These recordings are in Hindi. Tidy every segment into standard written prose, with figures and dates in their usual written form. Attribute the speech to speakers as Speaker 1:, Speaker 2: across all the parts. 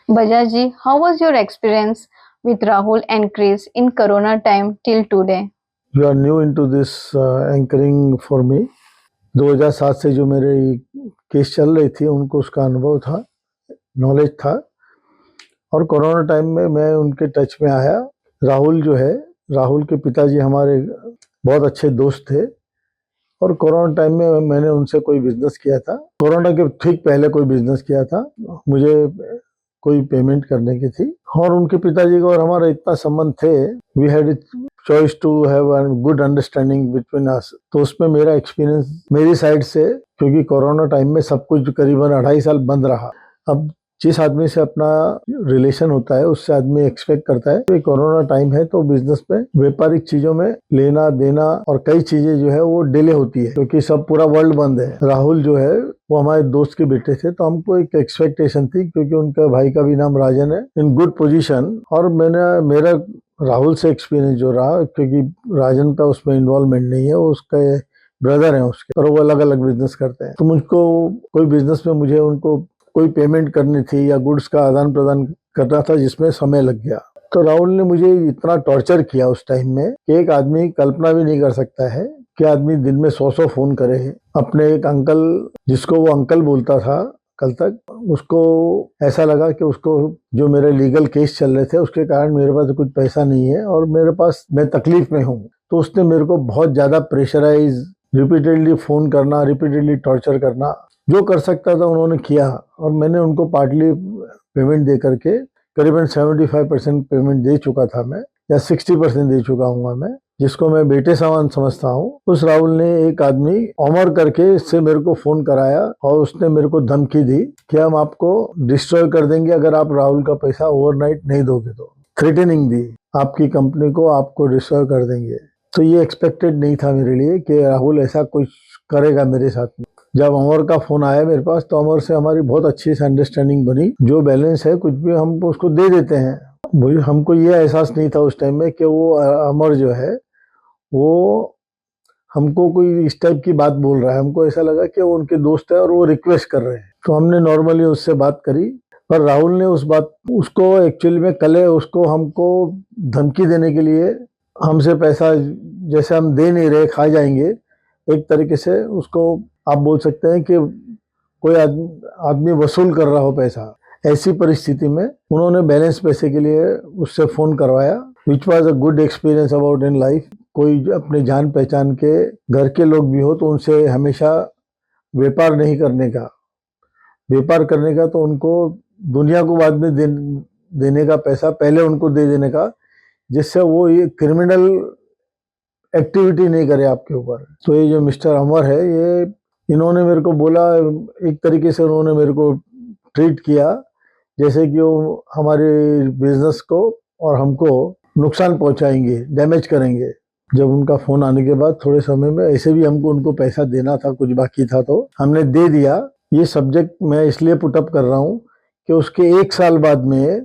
Speaker 1: Bajaj ji, how was your experience with Rahul and Chris in Corona time till today?
Speaker 2: You are new into this anchoring for me. 2007 से जो मेरे केस चल रही थी उनको उसका अनुभव था, नॉलेज था, और कोरोना टाइम में मैं उनके टच में आया। राहुल जो है, राहुल के पिताजी हमारे बहुत अच्छे दोस्त थे, और कोरोना टाइम में मैंने उनसे कोई बिजनेस किया था। कोरोना के ठीक पहले कोई बिजनेस किया था, मुझे कोई पेमेंट करने की थी, और उनके पिताजी का और हमारा इतना संबंध थे, we had choice to have a good understanding between us. तो उसमें मेरा एक्सपीरियंस मेरी साइड से, क्योंकि कोरोना टाइम में सब कुछ करीबन 2.5 साल बंद रहा। अब जिस आदमी से अपना रिलेशन होता है उससे आदमी एक्सपेक्ट करता है कि कोरोना टाइम है तो बिजनेस में, व्यापारिक चीजों में लेना देना और कई चीजें जो है वो डिले होती है, क्योंकि सब पूरा वर्ल्ड बंद है। राहुल जो है वो हमारे दोस्त के बेटे थे, तो हमको एक एक्सपेक्टेशन थी, क्योंकि उनका भाई का भी नाम राजन है, इन गुड पोजीशन। और मेरा राहुल से एक्सपीरियंस जो रहा, क्योंकि राजन का उसमें इन्वॉल्वमेंट नहीं है, वो उसके ब्रदर हैं उसके, और वो अलग अलग बिजनेस करते हैं। तो मुझको कोई बिजनेस में मुझे उनको कोई पेमेंट करनी थी या गुड्स का आदान प्रदान करना था, जिसमें समय लग गया। तो राहुल ने मुझे इतना टॉर्चर किया उस टाइम में कि एक आदमी कल्पना भी नहीं कर सकता है कि आदमी दिन में 100 फोन करे। अपने एक अंकल, जिसको वो अंकल बोलता था कल तक, उसको ऐसा लगा कि उसको जो मेरे लीगल केस चल रहे थे उसके कारण मेरे पास कुछ पैसा नहीं है और मैं तकलीफ में हूँ। तो उसने मेरे को बहुत ज्यादा प्रेशराइज, रिपीटेडली फोन करना, रिपीटेडली टॉर्चर करना, जो कर सकता था उन्होंने किया। और मैंने उनको पार्टली पेमेंट दे करके करीबन 75% पेमेंट दे चुका था मैं, या 60% दे चुका हूँ मैं, जिसको मैं बेटे समान समझता हूँ। उस राहुल ने एक आदमी अमर करके इससे मेरे को फोन कराया, और उसने मेरे को धमकी दी कि हम आपको डिस्ट्रॉय कर देंगे अगर आप राहुल का पैसा ओवरनाइट नहीं दोगे। तो थ्रेटनिंग दी, आपकी कंपनी को आपको डिस्ट्रॉय कर देंगे। तो ये एक्सपेक्टेड नहीं था मेरे लिए कि राहुल ऐसा कुछ करेगा मेरे साथ में। जब अमर का फोन आया मेरे पास, तो अमर से हमारी बहुत अच्छी से अंडरस्टैंडिंग बनी। जो बैलेंस है कुछ भी हम उसको दे देते हैं। मुझे हमको ये एहसास नहीं था उस टाइम में कि वो अमर जो है वो हमको कोई इस टाइप की बात बोल रहा है। हमको ऐसा लगा कि वो उनके दोस्त है और वो रिक्वेस्ट कर रहे हैं। तो हमने नॉर्मली उससे बात करी, पर राहुल ने उसको एक्चुअली में कल उसको हमको धमकी देने के लिए हमसे पैसा, जैसे हम दे नहीं रहे, खा जाएंगे, एक तरीके से उसको आप बोल सकते हैं कि कोई आदमी वसूल कर रहा हो पैसा। ऐसी परिस्थिति में उन्होंने बैलेंस पैसे के लिए उससे फोन करवाया, which was a good experience about in life. कोई अपने जान पहचान के घर के लोग भी हो तो उनसे हमेशा व्यापार नहीं करने का, व्यापार करने का तो उनको दुनिया को बाद में देने का, पैसा पहले उनको दे देने का, जिससे वो ये क्रिमिनल एक्टिविटी नहीं करे आपके ऊपर। तो ये जो मिस्टर अमर है, ये इन्होंने मेरे को बोला, एक तरीके से उन्होंने मेरे को ट्रीट किया जैसे कि वो हमारे बिजनेस को और हमको नुकसान पहुंचाएंगे, डैमेज करेंगे। जब उनका फोन आने के बाद थोड़े समय में, ऐसे भी हमको उनको पैसा देना था, कुछ बाकी था तो हमने दे दिया। ये सब्जेक्ट मैं इसलिए पुटअप कर रहा हूँ कि उसके 1 साल बाद में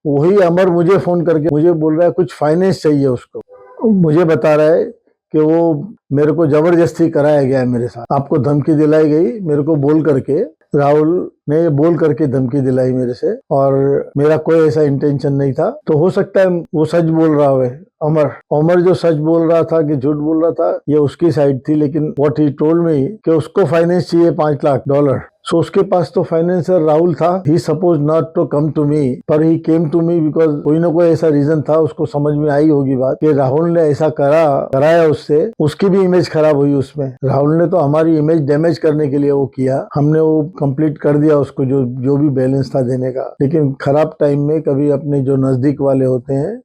Speaker 2: वही अमर मुझे फोन करके मुझे बोल रहा है कुछ फाइनेंस चाहिए उसको। मुझे बता रहा है कि वो मेरे को जबरदस्ती कराया गया है मेरे साथ, आपको धमकी दिलाई गई मेरे को बोल करके। राहुल ने ये बोल करके धमकी दिलाई मेरे से, और मेरा कोई ऐसा इंटेंशन नहीं था। तो हो सकता है वो सच बोल रहा है। अमर जो सच बोल रहा था कि झूठ बोल रहा था, ये उसकी साइड थी। लेकिन व्हाट ही टोल्ड मी कि उसको फाइनेंस चाहिए $5 लाख। सो उसके पास तो फाइनेंसर राहुल था। He suppose not to come to me, पर he came to me because कोई ना कोई ऐसा रीजन था। उसको समझ में आई होगी बात कि राहुल ने ऐसा कराया उससे, उसकी भी इमेज खराब हुई उसमें। राहुल ने तो हमारी इमेज डैमेज करने के लिए वो किया। हमने वो कंप्लीट कर दिया उसको, जो भी बैलेंस था देने का। लेकिन खराब टाइम में कभी अपने जो नजदीक वाले होते हैं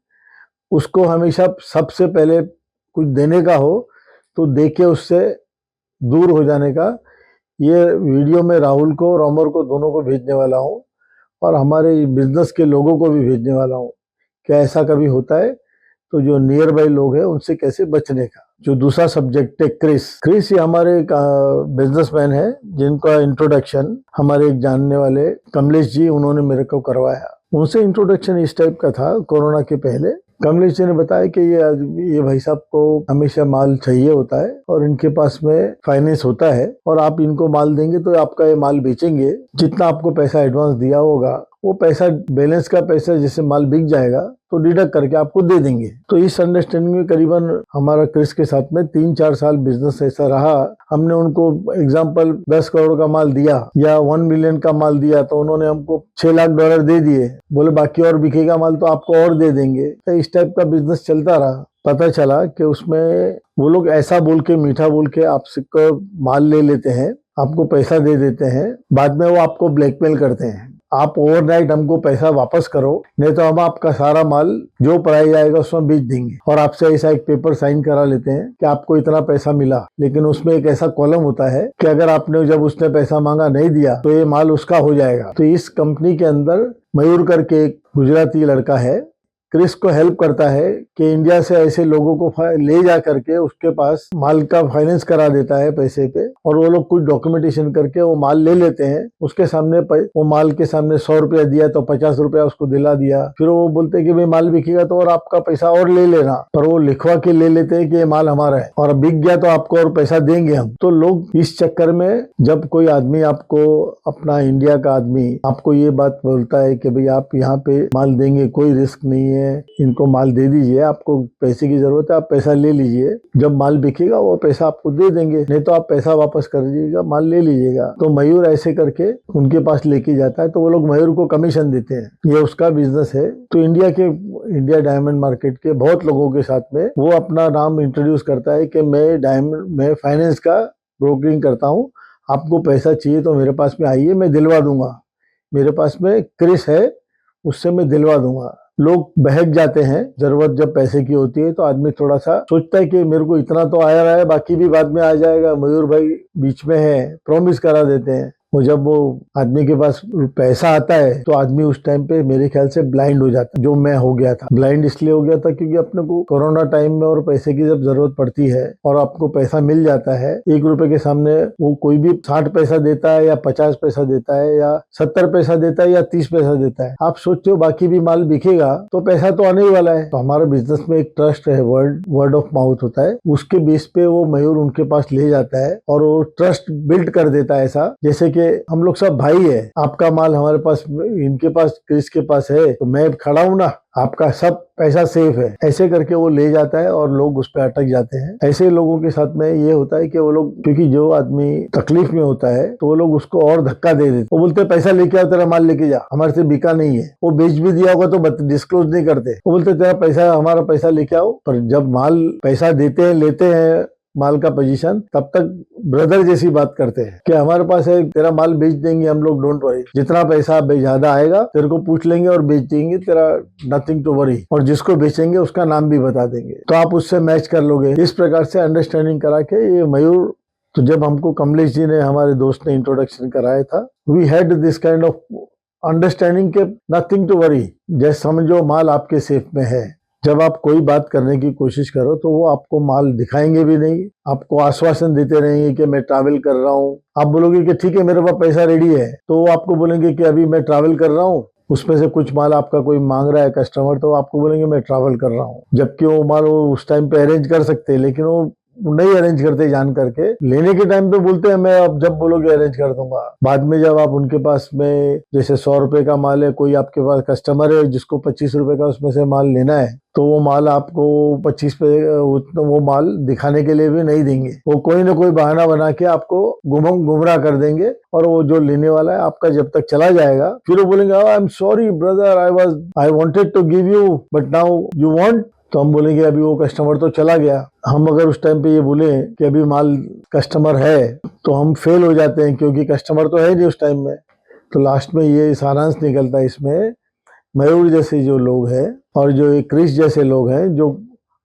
Speaker 2: उसको हमेशा सबसे पहले कुछ देने का हो तो देके उससे दूर हो जाने का। ये वीडियो में राहुल को और अमर को दोनों को भेजने वाला हूँ, और हमारे बिजनेस के लोगों को भी भेजने वाला हूँ। क्या ऐसा कभी होता है तो जो नियर बाई लोग हैं उनसे कैसे बचने का। जो दूसरा सब्जेक्ट है क्रिस ये हमारे एक बिजनेसमैन है, जिनका इंट्रोडक्शन हमारे एक जानने वाले कमलेश जी, उन्होंने मेरे को करवाया। उनसे इंट्रोडक्शन इस टाइप का था कोरोना के पहले। कमलेश जी ने बताया कि ये भाई साहब को हमेशा माल चाहिए होता है और इनके पास में फाइनेंस होता है, और आप इनको माल देंगे तो आपका ये माल बेचेंगे। जितना आपको पैसा एडवांस दिया होगा वो पैसा बैलेंस का पैसा जैसे माल बिक जाएगा तो डिडक्ट करके आपको दे देंगे। तो इस अंडरस्टैंडिंग में करीबन हमारा क्रिस के साथ में 3-4 साल बिजनेस ऐसा रहा। हमने उनको एग्जांपल 10 करोड़ का माल दिया या 1 मिलियन का माल दिया तो उन्होंने हमको $6 लाख दे दिए, बोले बाकी और बिकेगा माल तो आपको और दे देंगे। तो इस टाइप का बिजनेस चलता रहा। पता चला कि उसमें वो लोग ऐसा बोल के, मीठा बोल के आपसे माल ले लेते हैं, आपको पैसा दे देते हैं, बाद में वो आपको ब्लैकमेल करते हैं, आप ओवरनाइट हमको पैसा वापस करो नहीं तो हम आपका सारा माल जो प्राइस आएगा उसमें बेच देंगे। और आपसे ऐसा एक पेपर साइन करा लेते हैं कि आपको इतना पैसा मिला, लेकिन उसमें एक ऐसा कॉलम होता है कि अगर आपने जब उसने पैसा मांगा नहीं दिया तो ये माल उसका हो जाएगा। तो इस कंपनी के अंदर मयूर करके एक गुजराती लड़का है, क्रिस को हेल्प करता है कि इंडिया से ऐसे लोगों को ले जा करके उसके पास माल का फाइनेंस करा देता है पैसे पे, और वो लोग कुछ डॉक्यूमेंटेशन करके वो माल ले लेते हैं। उसके सामने वो माल के सामने 100 रुपया दिया तो 50 रुपया उसको दिला दिया। फिर वो बोलते हैं कि भाई माल बिकेगा तो और आपका पैसा और ले लेना, पर वो लिखवा के ले लेते हैं कि ये माल हमारा है और बिक गया तो आपको और पैसा देंगे हम। तो लोग इस चक्कर में, जब कोई आदमी आपको, अपना इंडिया का आदमी आपको ये बात बोलता है कि भाई आप यहाँ पे माल देंगे, कोई रिस्क नहीं है, इनको माल दे दीजिए, आपको पैसे की जरूरत है, आप पैसा ले लीजिए, जब माल बिकेगा वो पैसा आपको दे देंगे, नहीं तो आप पैसा वापस कर दीजिएगा, माल ले लीजिएगा। तो मयूर ऐसे करके उनके पास लेके जाता है तो वो लोग मयूर को कमीशन देते हैं, ये उसका बिजनेस है। तो इंडिया डायमंड मार्केट के बहुत लोगों के साथ में वो अपना नाम इंट्रोड्यूस करता है कि मैं फाइनेंस का ब्रोकरिंग करता हूँ, आपको पैसा चाहिए तो मेरे पास में आइए, मैं दिलवा दूंगा, मेरे पास में क्रिस है, उससे मैं दिलवा दूंगा। लोग बहक जाते हैं, जरूरत जब पैसे की होती है तो आदमी थोड़ा सा सोचता है कि मेरे को इतना तो आया रहा है, बाकी भी बाद में आ जाएगा, मयूर भाई बीच में है, प्रॉमिस करा देते हैं। वो जब वो आदमी के पास पैसा आता है तो आदमी उस टाइम पे मेरे ख्याल से ब्लाइंड हो जाता है, जो मैं हो गया था। ब्लाइंड इसलिए हो गया था क्योंकि अपने को कोरोना टाइम में और पैसे की जब जरूरत पड़ती है और आपको पैसा मिल जाता है, 1 रुपए के सामने वो कोई भी 60 पैसा देता है या 50 पैसा देता है या 70 पैसा देता है या 30 पैसा देता है, आप सोचते हो बाकी भी माल बिकेगा तो पैसा तो आने ही वाला है। तो हमारे बिजनेस में एक ट्रस्ट है, वर्ड ऑफ माउथ होता है, उसके बेस पे वो मयूर उनके पास ले जाता है और वो ट्रस्ट बिल्ड कर देता है, ऐसा जैसे कि हम लोग सब भाई है, आपका माल हमारे पास, इनके पास, क्रिस के पास है तो मैं खड़ा हूं ना, आपका सब पैसा सेफ है, ऐसे करके वो ले जाता है और लोग उस पर अटक जाते हैं। ऐसे लोगों के साथ में ये होता है कि वो लोग, क्योंकि जो आदमी तकलीफ में होता है तो वो लोग उसको और धक्का दे देते, वो बोलते हैं पैसा लेके आओ, तेरा माल लेके जा, हमारे से बिका नहीं है, वो बेच भी दिया होगा तो डिस्क्लोज नहीं करते, वो बोलते तेरा पैसा, हमारा पैसा लेके आओ। पर जब माल पैसा देते हैं, लेते हैं माल का पोजीशन, तब तक ब्रदर जैसी बात करते हैं कि हमारे पास है, तेरा माल बेच देंगे हम लोग, डोंट वरी, जितना पैसा ज्यादा आएगा तेरे को पूछ लेंगे और बेच देंगे, तेरा नथिंग टू वरी, और जिसको बेचेंगे उसका नाम भी बता देंगे तो आप उससे मैच कर लोगे। इस प्रकार से अंडरस्टैंडिंग करा के ये मयूर, तो जब हमको कमलेश जी ने, हमारे दोस्त ने इंट्रोडक्शन कराया था, we had this kind of understanding के नथिंग टू वरी, जैसे समझो माल आपके सेफ में है। जब आप कोई बात करने की कोशिश करो तो वो आपको माल दिखाएंगे भी नहीं, आपको आश्वासन देते रहेंगे कि मैं ट्रैवल कर रहा हूँ, आप बोलोगे कि ठीक है मेरे पास पैसा रेडी है, तो वो आपको बोलेंगे कि अभी मैं ट्रैवल कर रहा हूँ, उसमें से कुछ माल आपका कोई मांग रहा है कस्टमर, तो आपको बोलेंगे मैं ट्रैवल कर रहा हूँ, जबकि वो माल वो उस टाइम पे अरेंज कर सकते हैं, लेकिन वो नहीं अरेंज करते जान करके, लेने के टाइम पे बोलते हैं मैं अब जब बोलोगे अरेंज कर दूंगा। बाद में जब आप उनके पास में, जैसे 100 रुपए का माल है, कोई आपके पास कस्टमर है जिसको 25 रुपए का उसमें से माल लेना है, तो वो माल आपको 25 पे वो माल दिखाने के लिए भी नहीं देंगे, वो कोई ना कोई बहाना बना के आपको गुमराह कर देंगे, और वो जो लेने वाला है आपका जब तक चला जाएगा, फिर वो बोलेंगे I am sorry brother, I wanted to give you but now you want, तो हम बोलेंगे अभी वो कस्टमर तो चला गया। हम अगर उस टाइम पे ये बोले कि अभी माल कस्टमर है तो हम फेल हो जाते हैं, क्योंकि कस्टमर तो है नहीं उस टाइम में। तो लास्ट में ये सारांश निकलता है इसमें, मयूर जैसे जो लोग हैं और जो क्रिस जैसे लोग हैं, जो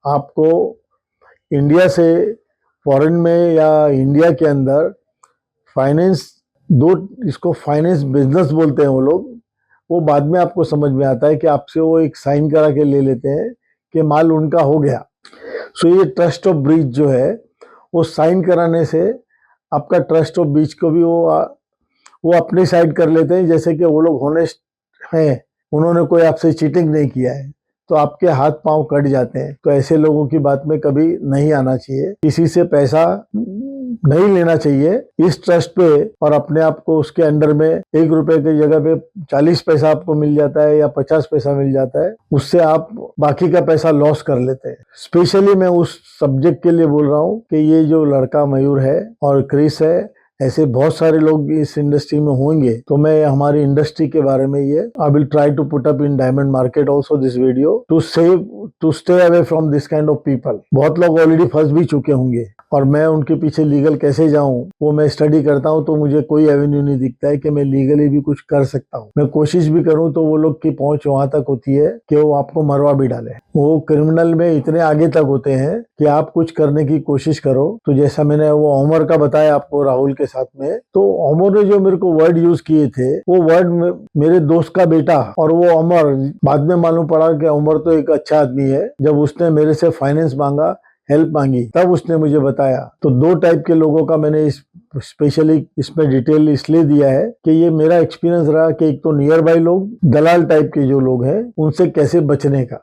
Speaker 2: आपको इंडिया से फॉरेन में या इंडिया के अंदर फाइनेंस, इसको फाइनेंस बिजनेस बोलते हैं वो लोग, वो बाद में आपको समझ में आता है कि आपसे वो एक साइन करा के ले लेते हैं कि माल उनका हो गया। सो ये ट्रस्ट ऑफ ब्रीच जो है, वो साइन कराने से आपका ट्रस्ट ऑफ ब्रीच को भी वो अपनी साइड कर लेते हैं, जैसे कि वो लोग होनेस्ट हैं, उन्होंने कोई आपसे चीटिंग नहीं किया है, तो आपके हाथ पांव कट जाते हैं। तो ऐसे लोगों की बात में कभी नहीं आना चाहिए। किसी से पैसा नहीं लेना चाहिए इस ट्रस्ट पे, और अपने आप को उसके अंडर में 1 रुपए की जगह पे 40 पैसा आपको मिल जाता है या 50 पैसा मिल जाता है, उससे आप बाकी का पैसा लॉस कर लेते हैं। स्पेशली मैं उस सब्जेक्ट के लिए बोल रहा हूँ कि ये जो लड़का मयूर है और क्रिस है, ऐसे बहुत सारे लोग इस इंडस्ट्री में होंगे। तो मैं हमारी इंडस्ट्री के बारे में ये I will try to put up in diamond market also this video to stay away from this kind of people. बहुत लोग ऑलरेडी फंस भी चुके होंगे और मैं उनके पीछे लीगल कैसे जाऊं वो मैं स्टडी करता हूं, तो मुझे कोई एवेन्यू नहीं दिखता है कि मैं लीगली भी कुछ कर सकता हूं। मैं कोशिश भी करूं तो वो लोग की पहुंच वहां तक होती है कि वो आपको मरवा भी डाले। वो क्रिमिनल में इतने आगे तक होते हैं कि आप कुछ करने की कोशिश करो। तो जैसा मैंने वो उमर का बताया आपको राहुल के साथ में, तो उमर ने जो मेरे को वर्ड यूज किए थे वो वर्ड मेरे दोस्त का बेटा, और वो उमर बाद में मालूम पड़ा कि उमर तो एक अच्छा आदमी है। जब उसने मेरे से फाइनेंस मांगा, हेल्प मांगी, तब उसने मुझे बताया। तो 2 टाइप के लोगों का मैंने स्पेशली इसमें डिटेल इसलिए दिया है कि ये मेरा एक्सपीरियंस रहा कि एक तो नियर बाय लोग, दलाल टाइप के जो लोग हैं, उनसे कैसे बचने का।